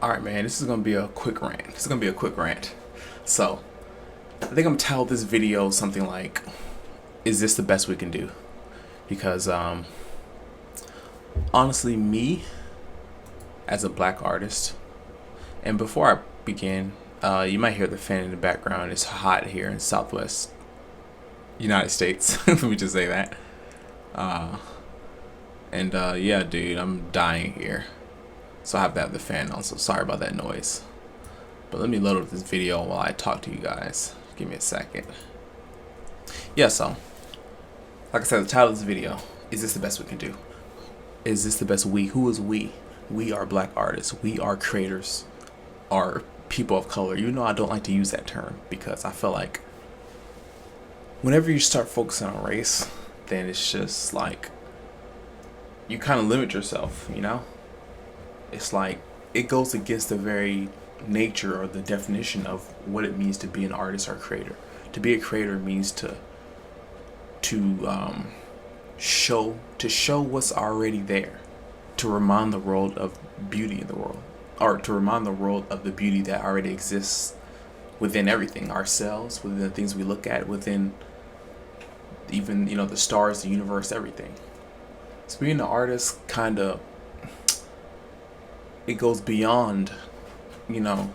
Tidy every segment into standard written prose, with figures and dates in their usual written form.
Alright, man, this is gonna be a quick rant. This is gonna be a quick rant. So, I think I'm gonna title this video something like, is this the best we can do? Because, honestly, me, as a black artist, and before I begin, you might hear the fan in the background. It's hot here in Southwest United States. Let me just say that. Yeah, dude, I'm dying here. So I have to have the fan on, so sorry about that noise. But let me load up this video while I talk to you guys. Give me a second. Yeah, so, like I said, the title of this video, is this the best we can do? Is this the best we? Who is we? We are black artists. We are creators. Are people of color. Even though I don't like to use that term, because I feel like whenever you start focusing on race, then it's just like, you kind of limit yourself, you know? It's like, it goes against the very nature or the definition of what it means to be an artist or creator. To be a creator means to show what's already there, to remind the world of beauty in the world, or to remind the world of the beauty that already exists within everything, ourselves, within the things we look at, within even, you know, the stars, the universe, everything. So being an artist kind of, it goes beyond, you know,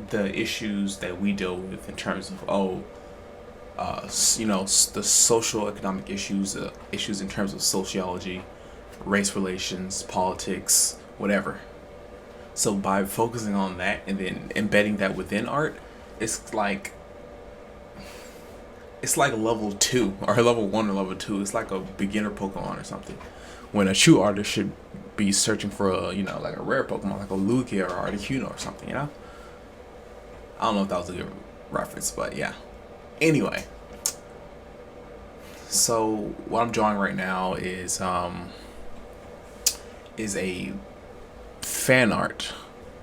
the issues that we deal with in terms of, you know, the social economic issues, issues in terms of sociology, race relations, politics, whatever. So by focusing on that and then embedding that within art, it's like level 2 or level 1 or level 2. It's like a beginner Pokemon or something. When a true artist should be searching for a, you know, like a rare Pokemon, like a Lugia or Articuno or something, you know? I don't know if that was a good reference, but yeah. Anyway, so what I'm drawing right now is a fan art,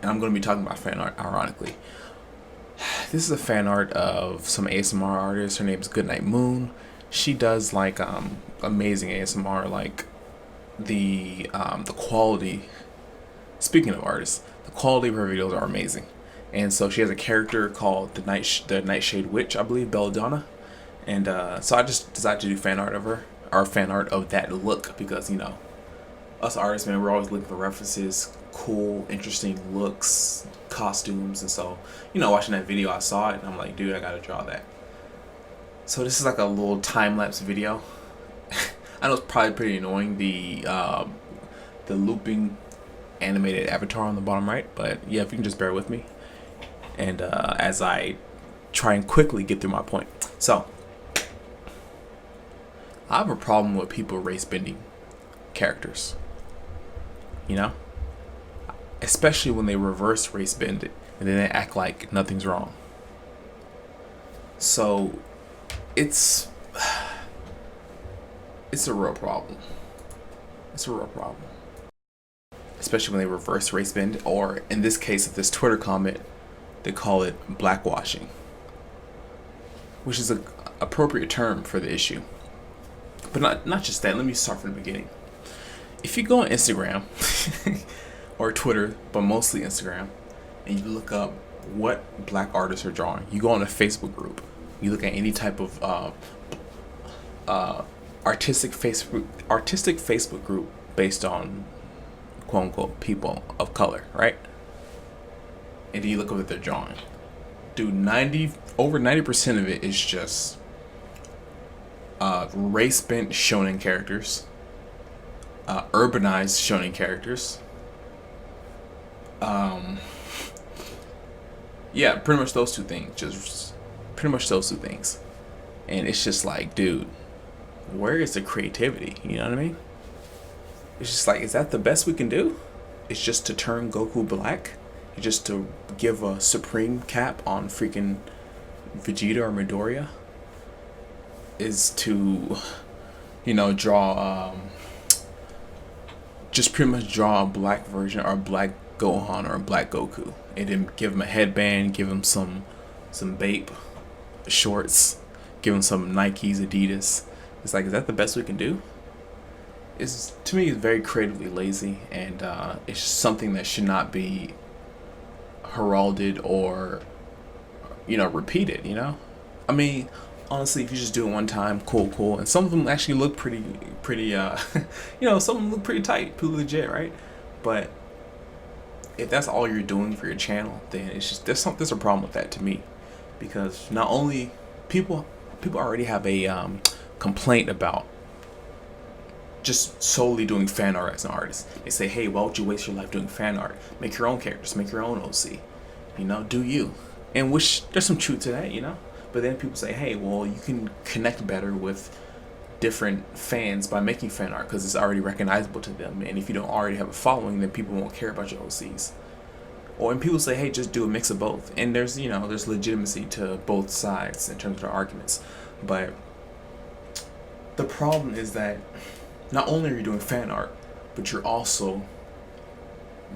and I'm going to be talking about fan art, ironically. This is a fan art of some ASMR artist. Her name is Goodnight Moon. She does like amazing ASMR, like the quality. Speaking of artists, the quality of her videos are amazing. And so she has a character called the Nightshade Witch, I believe, Belladonna. And so I just decided to do fan art of her, or fan art of that look, because, you know, us artists, man, we're always looking for references, cool, interesting looks, costumes. And so, you know, watching that video, I saw it and I'm like, dude, I gotta draw that. So this is like a little time-lapse video. I know it's probably pretty annoying, the looping animated avatar on the bottom right, but yeah, if you can just bear with me, and as I try and quickly get through my point. So I have a problem with people race bending characters, you know, especially when they reverse race bend it and then they act like nothing's wrong. So it's a real problem. It's a real problem. Especially when they reverse race bend, or in this case of this Twitter comment, they call it blackwashing, which is an appropriate term for the issue. But not just that. Let me start from the beginning. If you go on Instagram or Twitter, but mostly Instagram, and you look up what black artists are drawing, you go on a Facebook group, you look at any type of artistic Facebook group based on quote unquote people of color, right? And then you look at what they're drawing. Dude, over 90% of it is just race bent shonen characters, urbanized shonen characters. Yeah, pretty much those two things. Just pretty much those two things. And it's just like, dude, where is the creativity? You know what I mean? It's just like, is that the best we can do? It's just to turn Goku black? It's just to give a supreme cap on freaking Vegeta or Midoriya? Is to, you know, draw, just pretty much draw a black version or a black Gohan or a black Goku, and then give him a headband, give him some Bape shorts, give him some Nikes, Adidas. It's like, is that the best we can do? It's, to me, it's very creatively lazy, and it's something that should not be heralded or, repeated, I mean, honestly, if you just do it one time, cool. And some of them actually look pretty, some of them look pretty tight, pretty legit, right? But if that's all you're doing for your channel, then it's just, there's a problem with that to me. Because not only people already have a complaint about just solely doing fan art as an artist. They say, hey, why would you waste your life doing fan art? Make your own characters, make your own OC. Do you. And which, there's some truth to that, But then people say, hey, well, you can connect better with different fans by making fan art because it's already recognizable to them. And if you don't already have a following, then people won't care about your OCs. Or when people say, hey, just do a mix of both. And there's, there's legitimacy to both sides in terms of their arguments. But the problem is that not only are you doing fan art, but you're also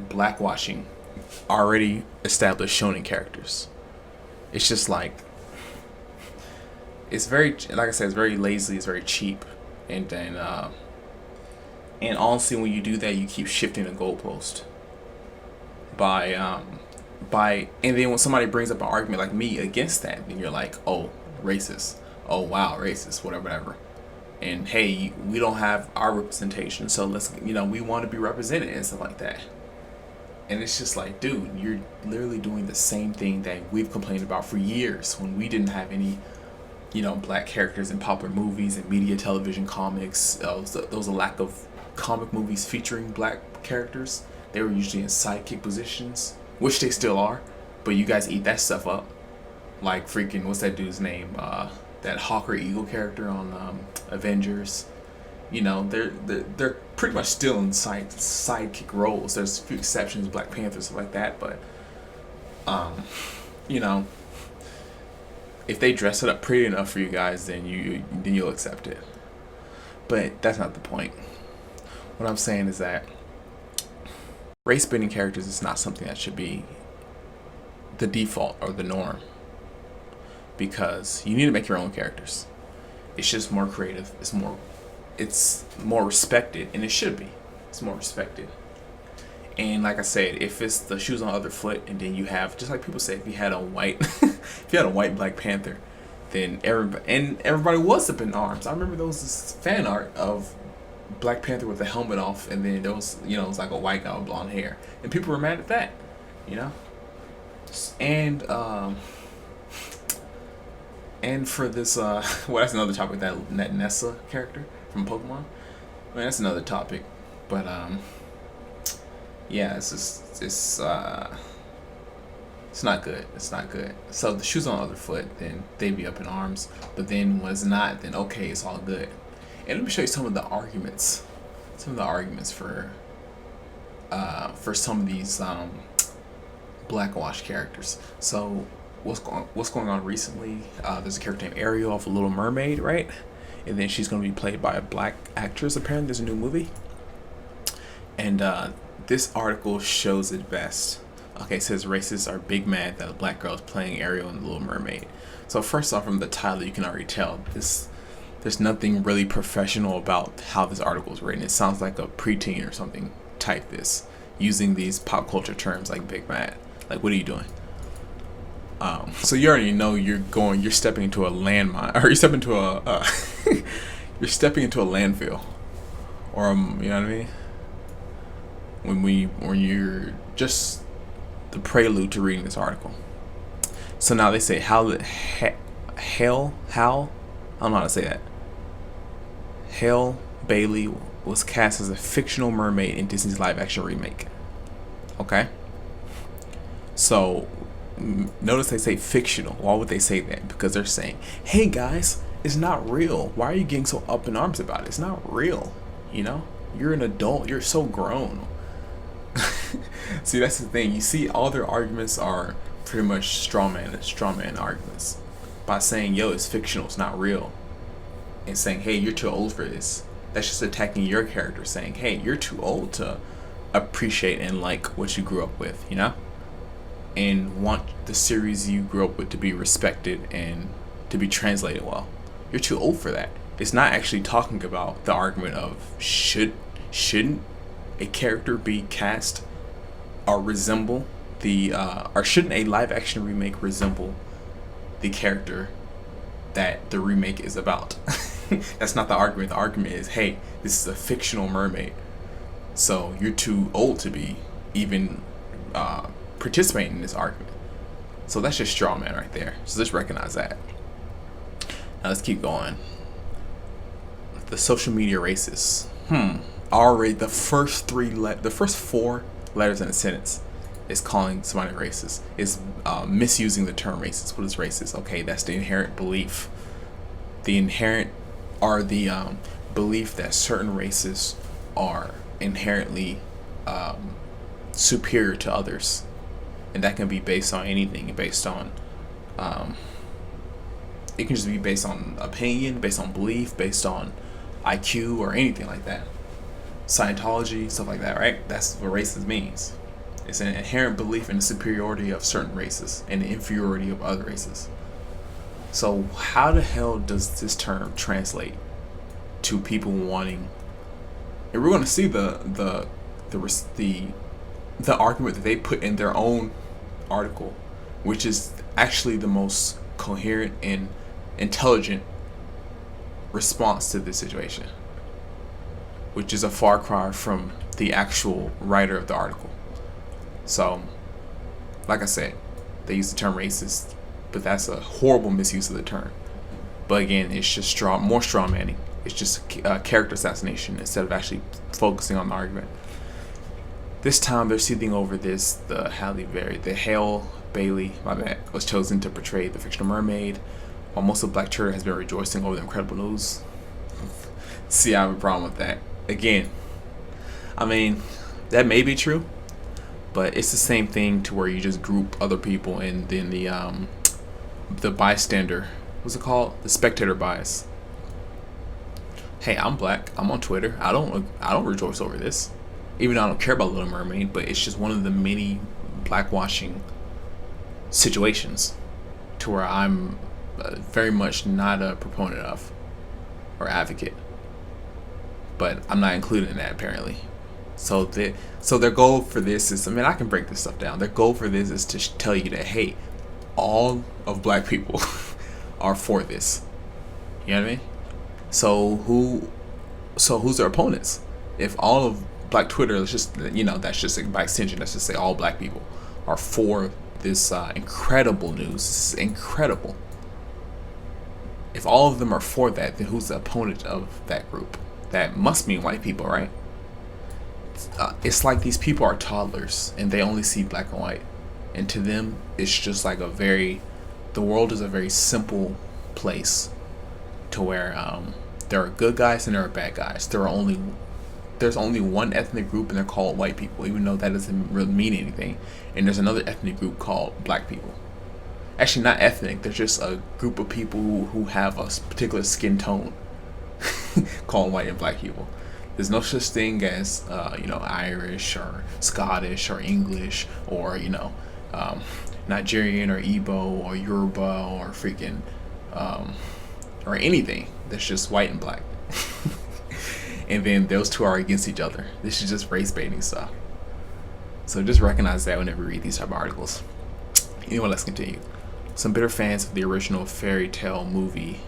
blackwashing already established shonen characters. It's just like, it's very, like I said, it's very lazy, it's very cheap. And then, and honestly, when you do that, you keep shifting the goalpost. And then when somebody brings up an argument like me against that, then you're like, oh, racist. Oh, wow, racist, whatever. And hey, we don't have our representation, so let's, we want to be represented and stuff like that. And it's just like, dude, you're literally doing the same thing that we've complained about for years when we didn't have any, black characters in popular movies and media, television, comics. There was a lack of comic movies featuring black characters. They were usually in sidekick positions, which they still are, but you guys eat that stuff up. Like freaking, what's that dude's name? That Hawker Eagle character on Avengers. They're pretty much still in sidekick roles. There's a few exceptions, Black Panther, stuff like that, but if they dress it up pretty enough for you guys, then you'll accept it. But that's not the point. What I'm saying is that race-bending characters is not something that should be the default or the norm, because you need to make your own characters. It's just more creative. It's more respected, and it should be. It's more respected. And like I said, if it's the shoes on the other foot, and then you have, just like people say, if you had a white Black Panther, then everybody was up in arms. I remember there was this fan art of Black Panther with the helmet off, and then there was, it was like a white guy with blonde hair, and people were mad at that, and for this, well, that's another topic, that Nessa character from Pokemon. I mean, that's another topic, but yeah, it's not good. It's not good. So the shoes on the other foot, then they'd be up in arms. But then when it's not, then okay, it's all good. And let me show you some of the arguments. Some of the arguments for some of these blackwash characters. So what's going on recently? There's a character named Ariel of Little Mermaid, right? And then she's going to be played by a black actress. Apparently, there's a new movie. And this article shows it best. Okay, it says racists are big mad that a black girl is playing Ariel in The Little Mermaid. So first off, from the title, you can already tell there's nothing really professional about how this article is written. It sounds like a preteen or something typed this, using these pop culture terms like big mad. Like, what are you doing? So you already know you're stepping into a landmine, or you're stepping into a you're stepping into a landfill, or you know what I mean? When you're just the prelude to reading this article. So now they say Hal, I don't know how to say that. Hale Bailey was cast as a fictional mermaid in Disney's live-action remake. Okay. So notice they say fictional. Why would they say that? Because they're saying, hey guys, it's not real. Why are you getting so up in arms about it? It's not real. You're an adult. You're so grown. See, that's the thing. You see, all their arguments are pretty much straw man arguments by saying, yo, it's fictional, it's not real, and saying, hey, you're too old for this. That's just attacking your character, saying, hey, you're too old to appreciate and like what you grew up with, and want the series you grew up with to be respected and to be translated well. You're too old for that. It's not actually talking about the argument of shouldn't a character be cast or resemble the or shouldn't a live action remake resemble the character that the remake is about? That's not the argument. The argument is, hey, this is a fictional mermaid, so you're too old to be even participating in this argument. So that's just straw man right there. So let's recognize that. Now let's keep going. The social media racists. Already the first four letters in a sentence is calling somebody racist. Is misusing the term racist. What is racist? Okay, that's the inherent belief. The inherent are the belief that certain races are inherently superior to others, and that can be based on anything. Based on it can just be based on opinion, based on belief, based on IQ or anything like that. Scientology, stuff like that, right? That's what racist means. It's an inherent belief in the superiority of certain races and the inferiority of other races. So how the hell does this term translate to people wanting? And we're going to see the argument that they put in their own article, which is actually the most coherent and intelligent response to this situation, which is a far cry from the actual writer of the article. So, like I said, they use the term racist, but that's a horrible misuse of the term. But again, it's just more straw manning. It's just character assassination instead of actually focusing on the argument. This time they're seething over this. The Halle Bailey, was chosen to portray the fictional mermaid, while most of Black Twitter has been rejoicing over the incredible news. See, I have a problem with that. Again, I mean, that may be true, but it's the same thing to where you just group other people and then the bystander, what's it called? The spectator bias. Hey, I'm Black. I'm on Twitter. I don't rejoice over this, even though I don't care about Little Mermaid. But it's just one of the many blackwashing situations to where I'm very much not a proponent of or advocate. But I'm not included in that apparently. So their goal for this is, I mean, I can break this stuff down. Their goal for this is to tell you that, hey, all of Black people are for this. You know what I mean? So who's their opponents? If all of Black Twitter, let's just, that's just by extension, let's just say all Black people are for this incredible news. This is incredible. If all of them are for that, then who's the opponent of that group? That must mean white people, right? It's like these people are toddlers and they only see black and white, and to them it's just like the world is a very simple place to where there are good guys and there are bad guys. There's only one ethnic group and they're called white people, even though that doesn't really mean anything. And there's another ethnic group called Black people. Actually, not ethnic. They're just a group of people who have a particular skin tone called white and Black people. There's no such thing as Irish or Scottish or English or Nigerian or Igbo or Yoruba or freaking or anything. That's just white and Black. And then those two are against each other. This is just race baiting stuff. So just recognize that whenever you read these type of articles. Anyway, let's continue. Some bitter fans of the original fairy tale movie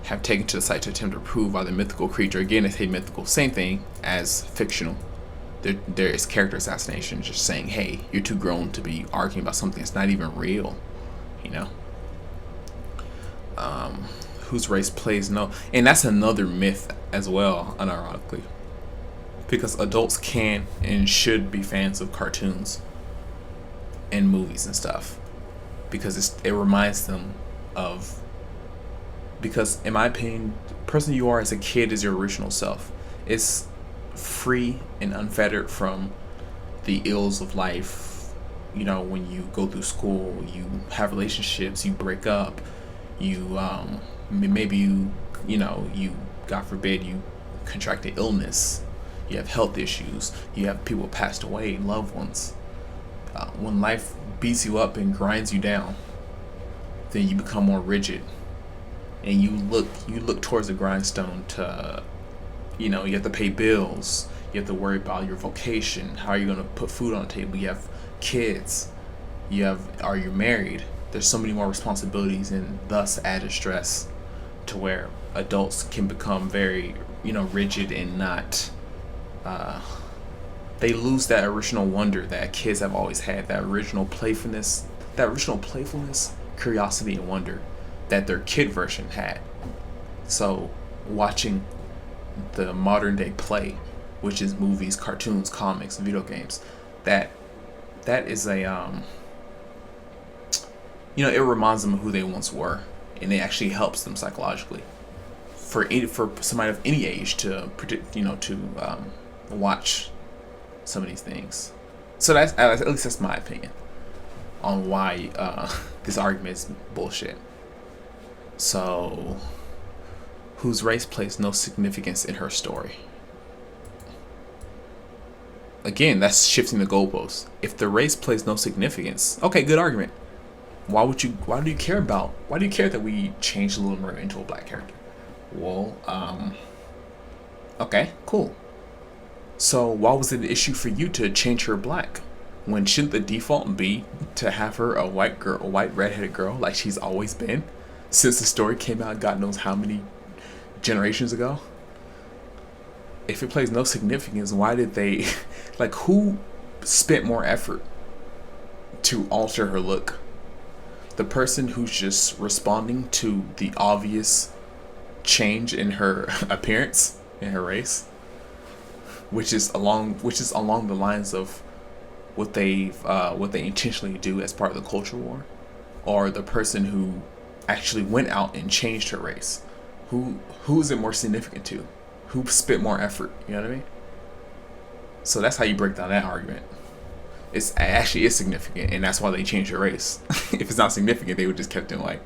have taken to the site to attempt to prove why the mythical creature, again, it's a mythical, same thing as fictional. There is character assassination, just saying, hey, you're too grown to be arguing about something that's not even real, whose race plays no, and that's another myth as well, unironically, because adults can and should be fans of cartoons and movies and stuff, because it reminds them of, because in my opinion, the person you are as a kid is your original self. It's free and unfettered from the ills of life. When you go through school, you have relationships, you break up, you God forbid, you contract an illness, you have health issues, you have people passed away, loved ones. When life beats you up and grinds you down, then you become more rigid, and you look towards the grindstone to, you have to pay bills, You have to worry about your vocation. How are you going to put food on the table? You have kids. Are you married? There's so many more responsibilities, and thus added stress to where adults can become very, rigid and not, they lose that original wonder that kids have always had, that original playfulness, curiosity and wonder that their kid version had. So watching the modern day play, which is movies, cartoons, comics, video games, that is a it reminds them of who they once were, and it actually helps them psychologically for somebody of any age to predict, to watch some of these things. So that's, at least that's my opinion on why this argument is bullshit. So, whose race plays no significance in her story? Again, that's shifting the goalposts. If the race plays no significance, okay, good argument. Why do you care that we changed Little Mermaid into a black character? Well, okay, cool. So why was it an issue for you to change her black? When shouldn't the default be to have her a white redheaded girl like she's always been since the story came out God knows how many generations ago? If it plays no significance, why did they who spent more effort to alter her look? The person who's just responding to the obvious change in her appearance, in her race, which is along the lines of what they intentionally do as part of the culture war, or the person who actually went out and changed her race? Who is it more significant to? Who spent more effort? You know what I mean? So that's how you break down that argument. It actually is significant, and that's why they changed her race. If it's not significant, they would just kept it white.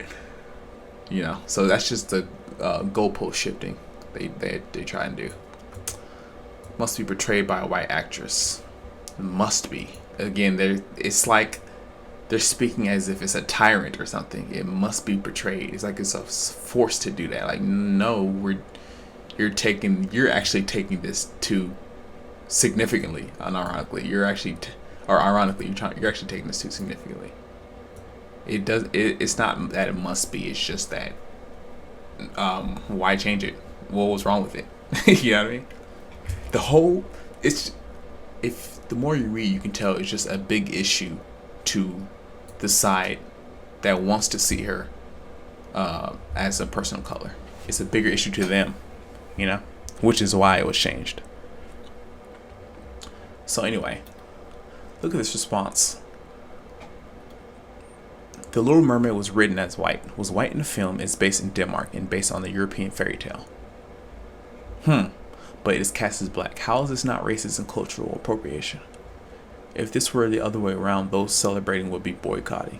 So that's just the goalpost shifting they try and do. Must be portrayed by a white actress. Must be. Again, it's like they're speaking as if it's a tyrant or something. It must be portrayed. It's like it's a force to do that. Like, no, you're actually taking this too significantly, unironically. You're actually taking this too significantly. It's not that it must be. It's just that why change it? What was wrong with it? You know what I mean? If the more you read, you can tell it's just a big issue to the side that wants to see her as a person of color. It's a bigger issue to them, which is why it was changed. So anyway, look at this response. The Little Mermaid was written as white, was white in the film, is based in Denmark, and based on the European fairy tale. But it is cast as black. How is this not racist and cultural appropriation? If this were the other way around, those celebrating would be boycotting.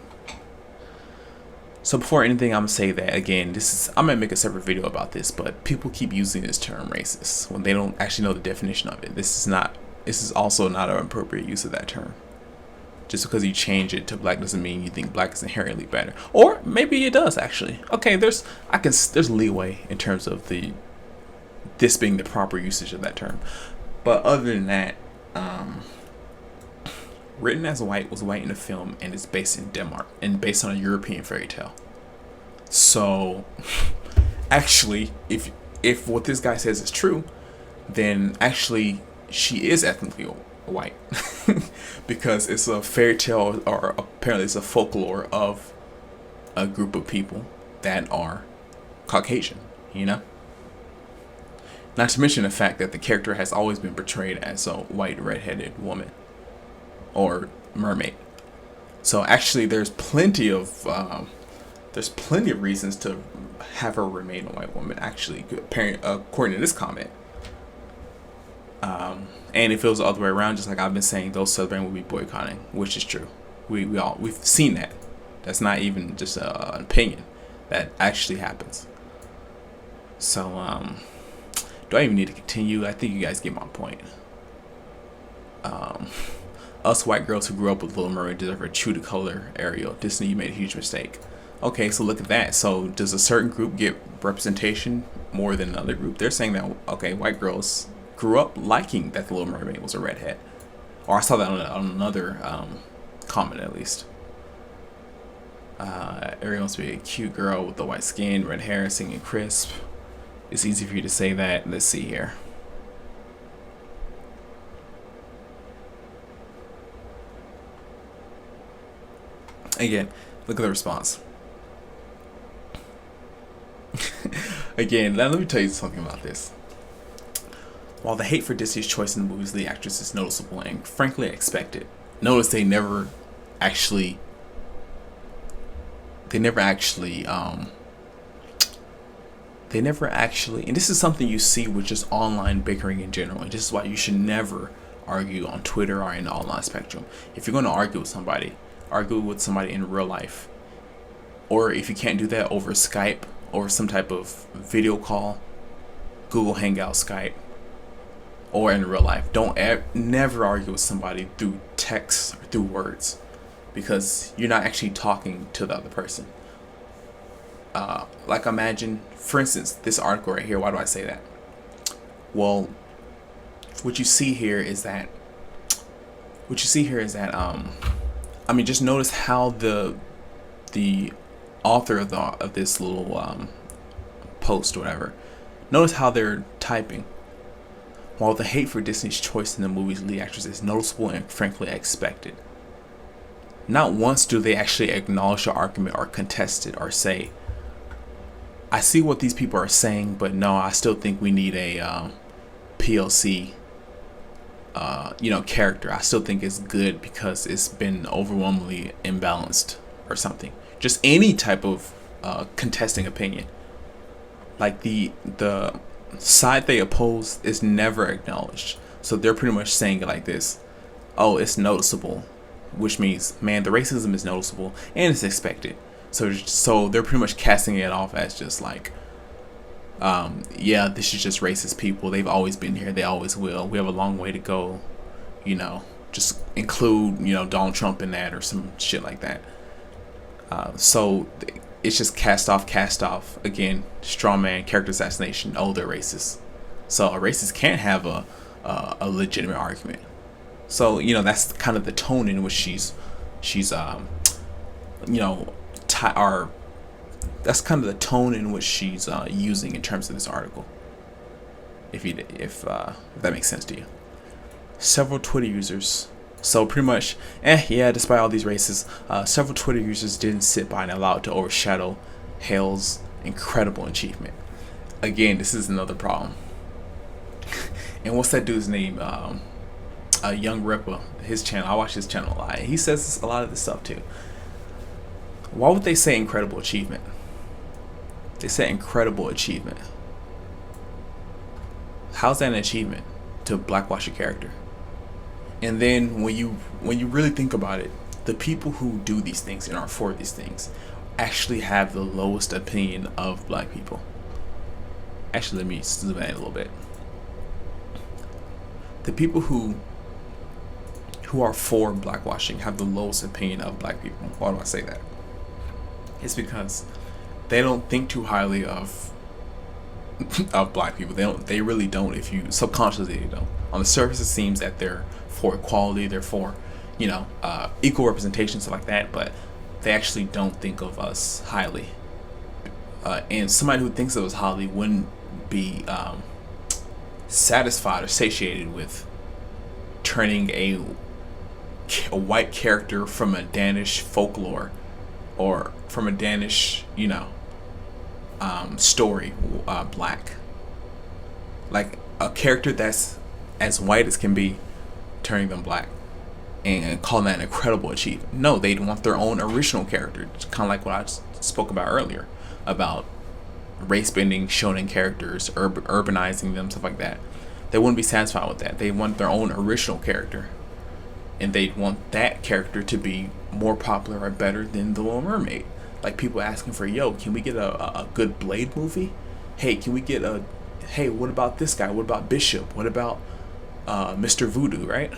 So before anything, I'm gonna say that again, I'm gonna make a separate video about this, but people keep using this term racist when they don't actually know the definition of it. This is also not an appropriate use of that term. Just because you change it to black doesn't mean you think black is inherently better. Or maybe it does actually. Okay, there's leeway in terms of this being the proper usage of that term. But other than that, written as white, was white in the film, and is based in Denmark and based on a European fairy tale. So actually, if what this guy says is true, then actually she is ethnically white because it's a fairy tale, or apparently it's a folklore of a group of people that are Caucasian, Not to mention the fact that the character has always been portrayed as a white redheaded woman or mermaid. So actually there's plenty of reasons to have her remain a white woman, actually, according to this comment. And if it was the other way around, just like I've been saying, those celebrating would be boycotting, which is true. We've seen that. That's not even just an opinion. That actually happens. So do I even need to continue? I think you guys get my point. Us white girls who grew up with Little Mermaid deserve a true to color Ariel. Disney, you made a huge mistake. Okay, so look at that. So does a certain group get representation more than another group? They're saying that, okay, white girls grew up liking that the Little Mermaid was a redhead, or I saw that on another comment at least. Ariel wants to be a cute girl with the white skin, red hair, singing crisp. It's easy for you to say that. Let's see here. Again, look at the response. Again, let me tell you something about this. While the hate for Disney's choice in the movie's lead actress is noticeable and frankly expected, notice they never actually, and this is something you see with just online bickering in general, and this is why you should never argue on Twitter or in the online spectrum. If you're going to argue with somebody in real life, or if you can't do that over Skype or some type of video call, Google Hangout, Skype, or in real life, never argue with somebody through text or through words, because you're not actually talking to the other person. Like imagine, for instance, this article right here. Why do I say that? Well, what you see here is that I mean, just notice how the author of this little post or whatever, notice how they're typing. While the hate for Disney's choice in the movie's lead actress is noticeable and frankly expected, not once do they actually acknowledge the argument or contest it or say, I see what these people are saying, but no, I still think we need a PLC character. I still think it's good because it's been overwhelmingly imbalanced or something. Just any type of contesting opinion. Like the side they oppose is never acknowledged. So they're pretty much saying it like this: oh, it's noticeable, which means, man, the racism is noticeable and it's expected. So they're pretty much casting it off as just like, yeah, this is just racist people. They've always been here. They always will. We have a long way to go. Just include, Donald Trump in that or some shit like that. So it's just cast off. Again, straw man, character assassination. Oh, they're racist. So a racist can't have a legitimate argument. So, that's kind of the tone in which she's that's kind of the tone in which she's using in terms of this article. If that makes sense to you. Several Twitter users. So pretty much, despite all these races, several Twitter users didn't sit by and allow it to overshadow Hale's incredible achievement. Again, this is another problem. And what's that dude's name? Young Ripper. His channel. I watch his channel a lot. He says a lot of this stuff too. Why would they say incredible achievement? They say incredible achievement. How's that an achievement to a Blackwashing character? And then when you really think about it, the people who do these things and are for these things actually have the lowest opinion of black people. Actually, let me zoom in a little bit. The people who are for blackwashing have the lowest opinion of black people. Why do I say that? It's because they don't think too highly of black people. They really don't. If you subconsciously, they don't. On the surface, it seems that they're for equality, they're for equal representation, stuff like that, but they actually don't think of us highly. And somebody who thinks of us highly wouldn't be satisfied or satiated with turning a white character from a Danish folklore or from a Danish, story, black. Like a character that's as white as can be, turning them black and calling that an incredible achievement. No, they'd want their own original character, kind of like what I spoke about earlier, about race-bending shonen characters, urbanizing them, stuff like that. They wouldn't be satisfied with that. They want their own original character, and they'd want that character to be more popular or better than The Little Mermaid. Like people asking for, can we get a good Blade movie? Hey, can we get what about this guy? What about Bishop? What about Mr. Voodoo, right?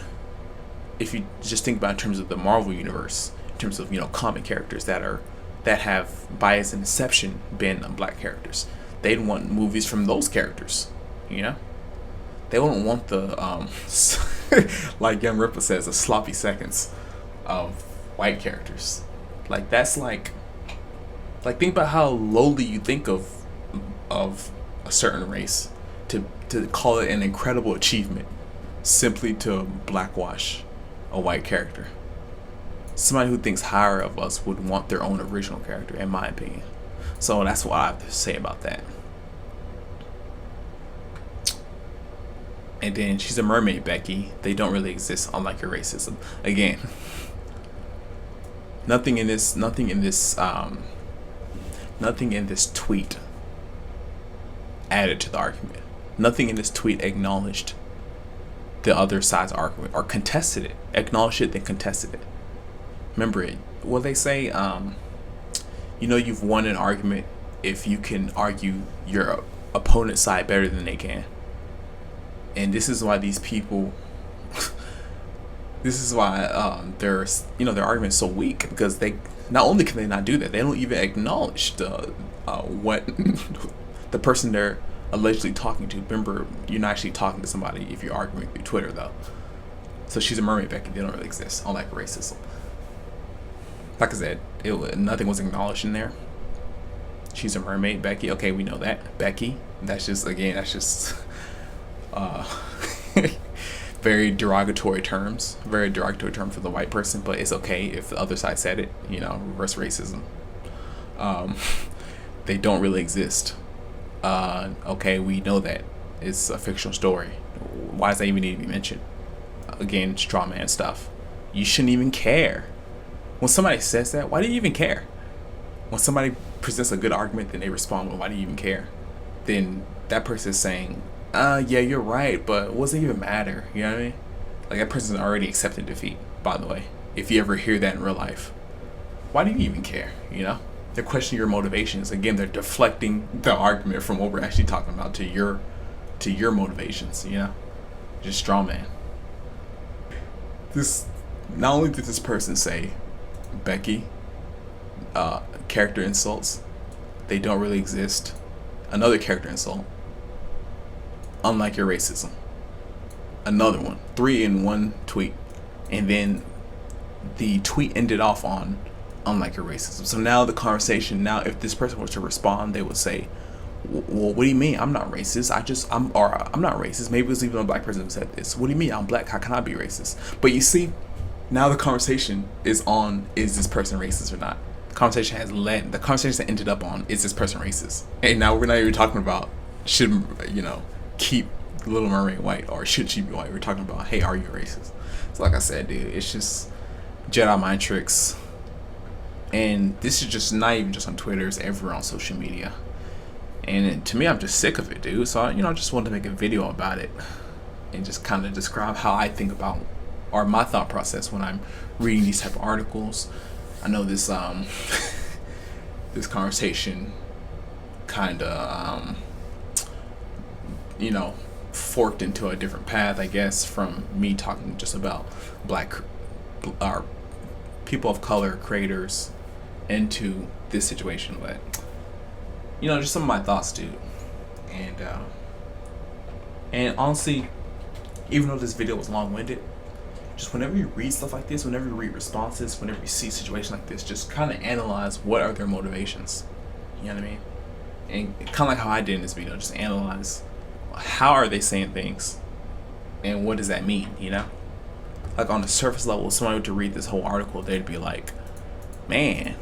If you just think about it in terms of the Marvel universe, in terms of comic characters that have by its inception been black characters, they'd want movies from those characters, They wouldn't want the like Young Ripper says, the sloppy seconds of white characters. Like that's like think about how lowly you think of a certain race to call it an incredible achievement simply to blackwash a white character. Somebody who thinks higher of us would want their own original character, in my opinion. So that's what I have to say about that. And then she's a mermaid, Becky. They don't really exist, unlike your racism. Again, nothing in this tweet added to the argument. Nothing in this tweet acknowledged the other side's argument or contested it. Acknowledged it, then contested it. Remember it. What they say, you've won an argument if you can argue your opponent's side better than they can. And this is why these people, this is why their argument is so weak, because they not only can they not do that, they don't even acknowledge what the person they're allegedly talking to. Remember, you're not actually talking to somebody if you're arguing through Twitter, though. So she's a mermaid, Becky. They don't really exist, unlike racism. Like I said, nothing was acknowledged in there. She's a mermaid, Becky. Okay, we know that, Becky. That's just very derogatory terms. Very derogatory term for the white person, but it's okay if the other side said it. Reverse racism. They don't really exist. Okay, we know that. It's a fictional story. Why does that even need to be mentioned? Again, straw man stuff. You shouldn't even care. When somebody says that, why do you even care? When somebody presents a good argument, then they respond, well, why do you even care? Then that person is saying, yeah, you're right, but what does it even matter? You know what I mean? Like, that person's already accepted defeat, by the way. If you ever hear that in real life. Why do you even care, They're questioning your motivations. Again, they're deflecting the argument from what we're actually talking about to your motivations, Just straw man. Not only did this person say, Becky, character insults, they don't really exist. Another character insult, unlike your racism. Another one. 3 in one tweet. And then the tweet ended off on unlike your racism. So now the conversation, if this person were to respond, they would say, well, what do you mean? I'm not racist. I'm not racist. Maybe it was even a black person who said this. What do you mean? I'm black. How can I be racist? But you see, now the conversation is on, is this person racist or not? The conversation that ended up on, is this person racist? And now we're not even talking about, should, keep Little Mermaid white, or should she be white? We're talking about, hey, are you racist? So like I said, dude, it's just Jedi mind tricks. And this is just not even just on Twitter, it's everywhere on social media. And to me, I'm just sick of it, dude. So, I just wanted to make a video about it and just kind of describe how I think about, or my thought process when I'm reading these type of articles. I know this this conversation kind of forked into a different path, I guess, from me talking just about black or people of color creators into this situation. But just some of my thoughts, dude. And honestly, even though this video was long-winded, just whenever you read stuff like this, whenever you read responses, whenever you see a situation like this, just kind of analyze what are their motivations. You know what I mean? And kind of like how I did in this video, just analyze how are they saying things and what does that mean, Like on the surface level, if somebody were to read this whole article, they'd be like, man,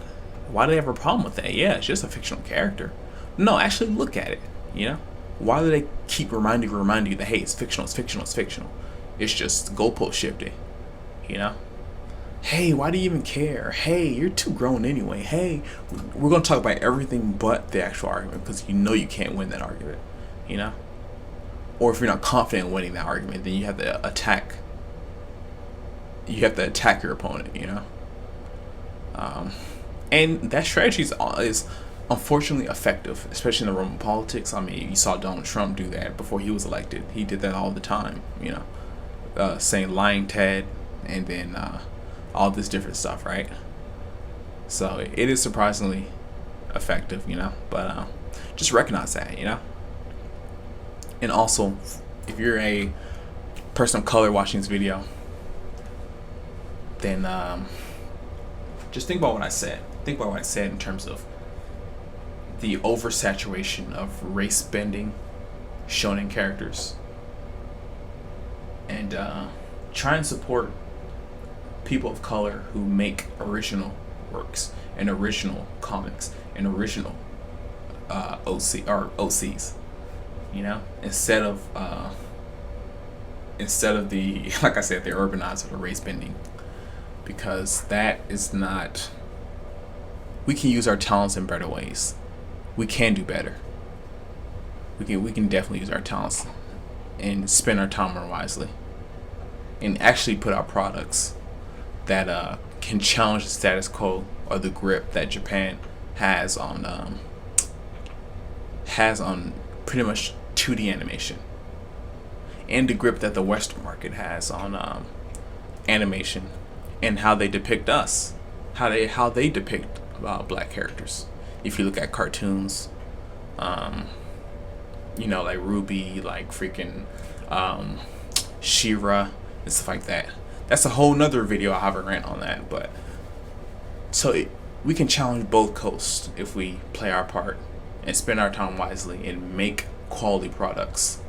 why do they have a problem with that? Yeah, it's just a fictional character. No, actually look at it, Why do they keep reminding you that, hey, it's fictional, it's fictional, it's fictional? It's just goalpost shifting, Hey, why do you even care? Hey, you're too grown anyway. Hey, we're going to talk about everything but the actual argument, because you can't win that argument, Or if you're not confident in winning that argument, then you have to attack. You have to attack your opponent, And that strategy is unfortunately effective, especially in the realm of politics. I mean, you saw Donald Trump do that before he was elected. He did that all the time, saying lying Ted, and then all this different stuff, right? So it is surprisingly effective, but just recognize that, And also, if you're a person of color watching this video, then just think about what I said. Think about what I said in terms of the oversaturation of race bending shonen characters, and try and support people of color who make original works and original comics and original OCs, you know, instead of the, like I said, the urbanizer, the race bending, because that is not. We can use our talents in better ways. We can do better. We can definitely use our talents and spend our time more wisely, and actually put out products that can challenge the status quo or the grip that Japan has on pretty much 2D animation, and the grip that the Western market has on animation and how they depict us, how they depict black characters. If you look at cartoons, you know, like Ruby, like freaking She-Ra and stuff like that. That's a whole nother video. I have a rant on that, but we can challenge both coasts if we play our part and spend our time wisely and make quality products,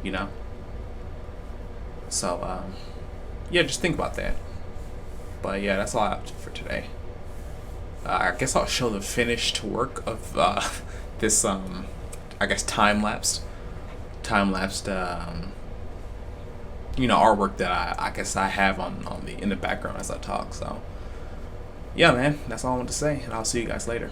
you know. So yeah, just think about that. But yeah, that's all I have for today. I guess I'll show the finished work of this I guess time-lapsed you know, artwork that I guess I have on the in the background as I talk. So yeah, man, that's all I want to say, and I'll see you guys later.